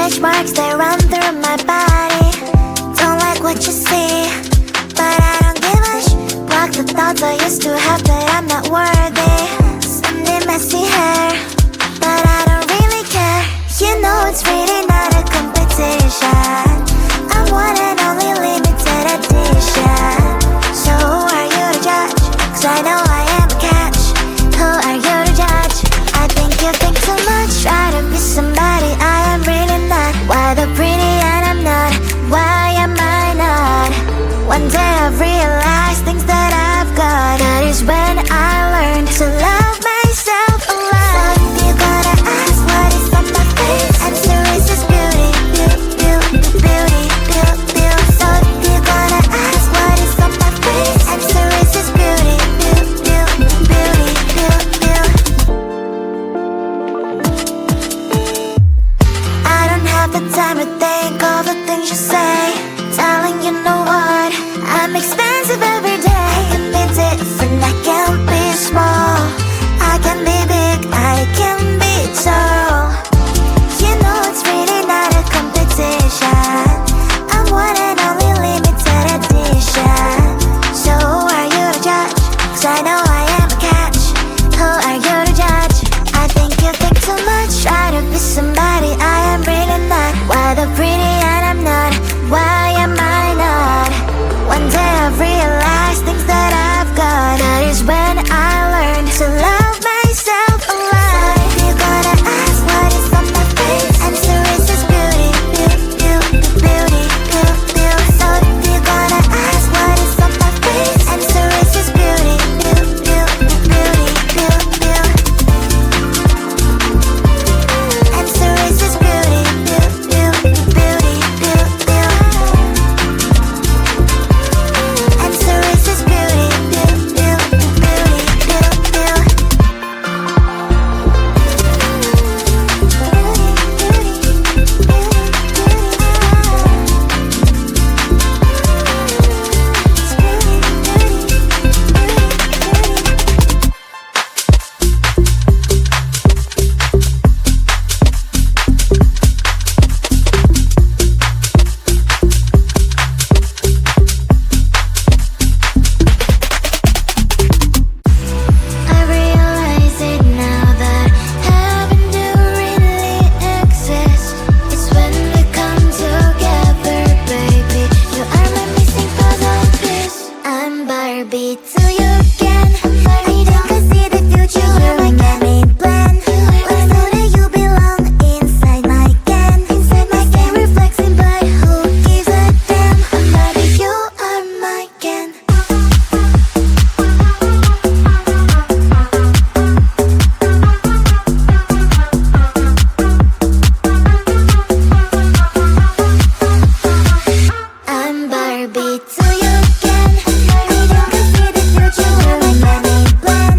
stretch marks that run through my body. Don't like what you see, but I don't give a block the thoughts I used to have that I'm not worthy. Sunday messy hair, but I don't really care. You know it's really not a competition. I'm one and only limited edition. So who are you to judge? 'Cause I know I am a catch. Who are you to judge? I think you think too much. Try to be somebody I am really not. Why the pretty and I'm not? Why am I not? One day I've realized things that I've got. That is when I learned to love myself a lot. So if you're gonna ask what is on my face, answer is just beauty, beauty, beauty, beauty, beauty. So if you're gonna ask what is on my face, answer is just beauty, beauty, beauty, beauty, beauty. I don't have the time to think all the things you say. Darling, you know what? I'm expensive every day. I can be different, I can be small. I can be big, I can be tall. You know it's really not a competition. I'm one and only limited edition. So who are you to judge? 'Cause I know I am a catch. Who are you to judge? I think you think too much. Try to be somebody I am really not. Why the pretty and I'm not? Why am I not? One day I've realized things that I've got. That is when I learned to love myself a lot. So if you're gonna ask what is on my face, answer is just beauty, beauty, beauty, beauty, beauty, beauty. So if you're gonna ask what is on my face, answer is just beauty, beauty, beauty, beauty, beauty, beauty. Answer is just beauty, beauty, beauty, beauty, beauty, beauty. Answer is just beauty, beauty, beauty, beauty, beauty, beauty. I realize it now that heaven do really exist. It's when we come together, baby. You are my missing puzzle piece. I'm Barbie till you can. I think I see the future. You're my main plan. Let's know that you belong inside my can. Inside my can, reflecting, but who gives a damn? I'm Barbie, you are my can. I'm Barbie till you can. I think I see the future. You're my main plan.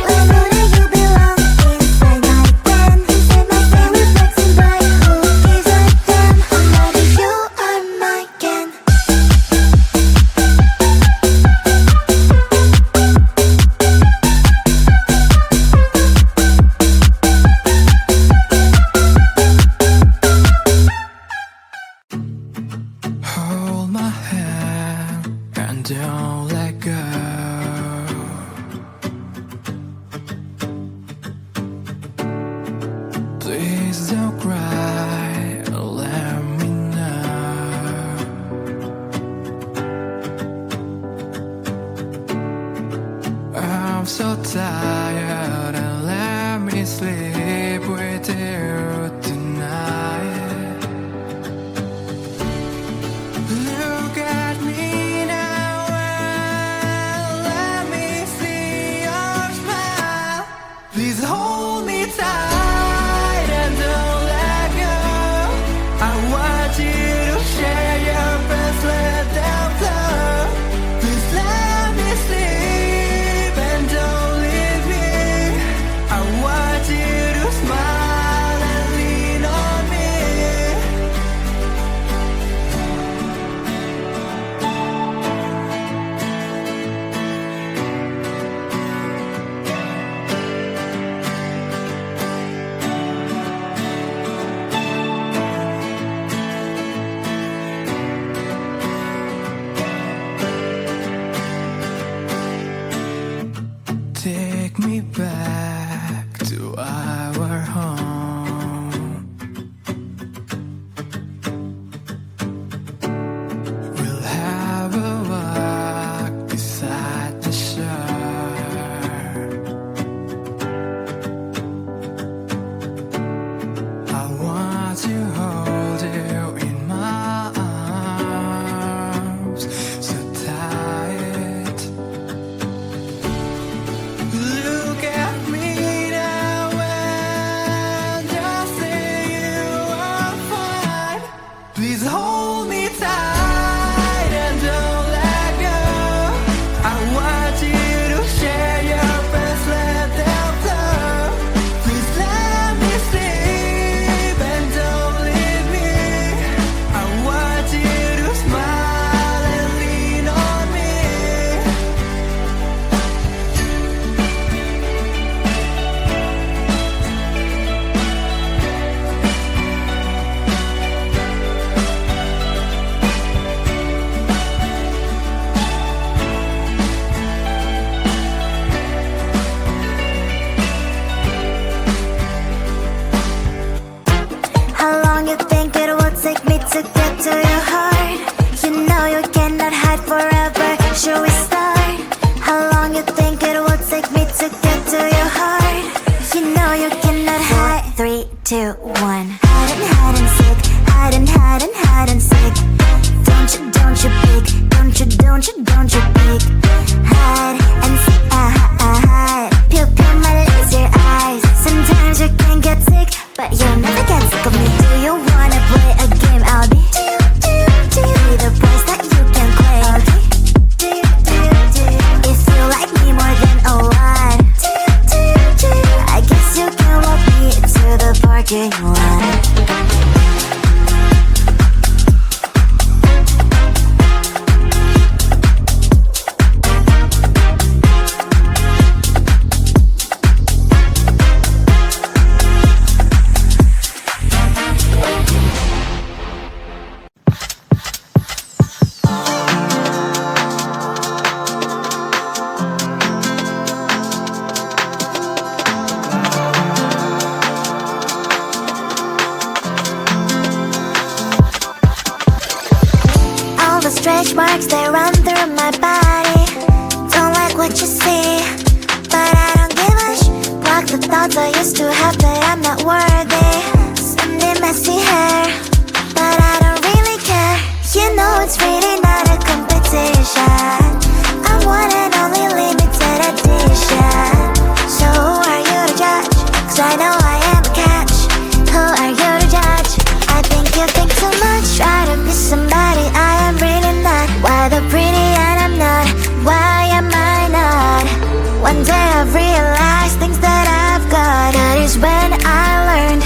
Let's know that you belong inside my can. Inside my can, reflecting, but who gives a damn? I'm Barbie, you are my can. Hold my hand and don't let go. Please don't cry, let me know. I'm so tired and let me sleep with you tonight. Look at me now and let me see your smile. Please hold me tight and don't let go. to get to your heart. You know you cannot hide forever. Should we start? How long you think it will take me to get to your heart? You know you cannot hide. 3, 2, 1. Hide and seek. Hide and seek. Don't you peek. Don't you peek. Hide and seek. Hide. Pew my laser eyes. Sometimes you can get sick, but you'll never get sick of me. Do you wanna play a game? I'll be the price that you can claim. If you like me more than a lot, I guess you can walk me to the parking lot. Stretch marks, they run through my body. Don't like what you see, but I don't give a block the thoughts I used to have that I'm not worthy. Sunday messy hair, but I don't really care. You know it's really not a competition. I'm one and only limited edition. So who are you to judge? 'Cause I know I am a catch. Who are you to judge? I think you think too much. Try to be somebody I am really not. Why the pretty and I'm not? Why am I not? One day I've realized things that I've got. That is when I learned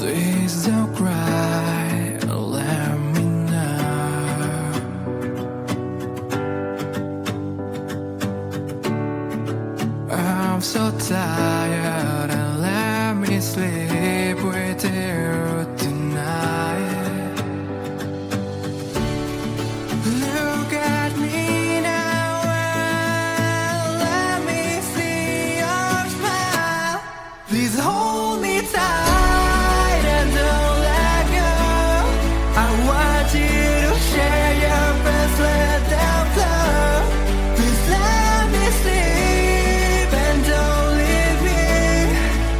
Please don't cry, let me know. I'm so tired and let me sleep with you tonight. Look at me now and let me see your smile. Please hold me tight and don't let go. I want you to share your best, let them flow. Please let me sleep and don't leave me.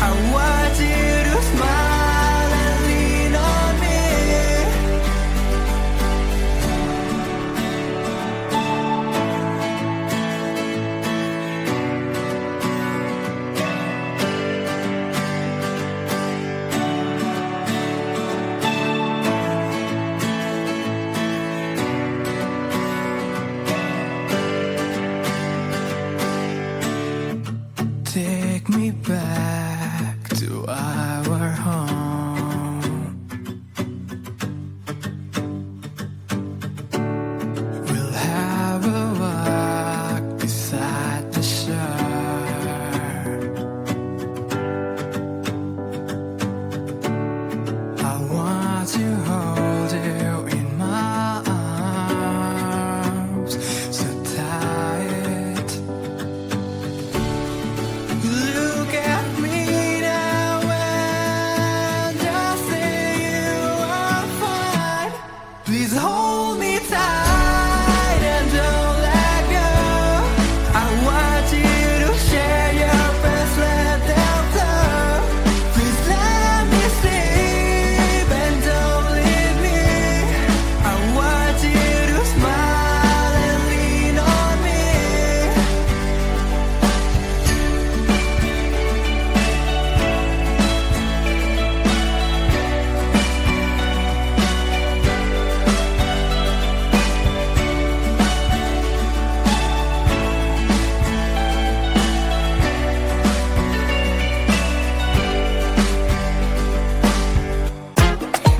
I want you to smile and lean on me. Take me back to our home. We'll have a walk beside the shore. I want to hold you in my arms so tight. Look at me now and just say you are fine. Please hold me tight and don't let go. I want you to share your best, let them flow. Please let me sleep and don't leave me. I want you to smile and lean on me.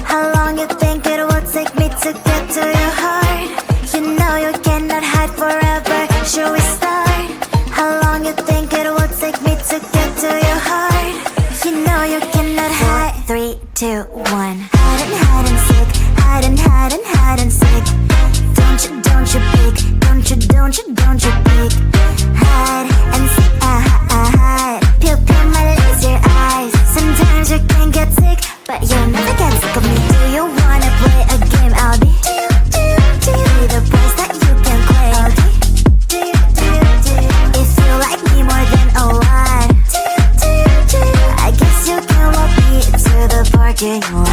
How long you think it will take me to get to your heart? You know you cannot hide forever. Should we start? How long you think it will take me to get to your heart? You know you cannot hide. 3, 2, 1. Hide and seek. Hide and seek. Don't you peek. Don't you peek. Hide and seek. Hide. Pupil my laser eyes. Sometimes you can get sick, but you'll never get sick of me. Do you wanna play a game? I'll be the price that you can claim. If you like me more than a lot, I guess you can walk me to the parking lot.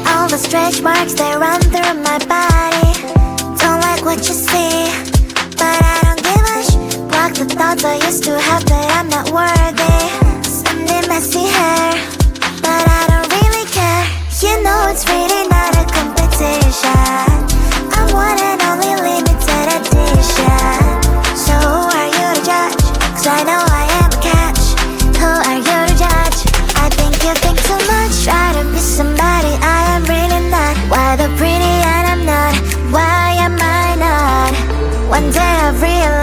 All the stretch marks, they run through my body. Don't like what you see, but I don't give a block the thoughts I used to have that I'm not worthy. Spending messy hair, but I don't really care. You know it's really not a competition. I'm one and only limited edition. So who are you to judge? 'Cause I know I am a catch. Who are you to judge? I think you think too much. Try to be somebody I am really not. Why the pretty and I'm not? Why am I not? One day I've realized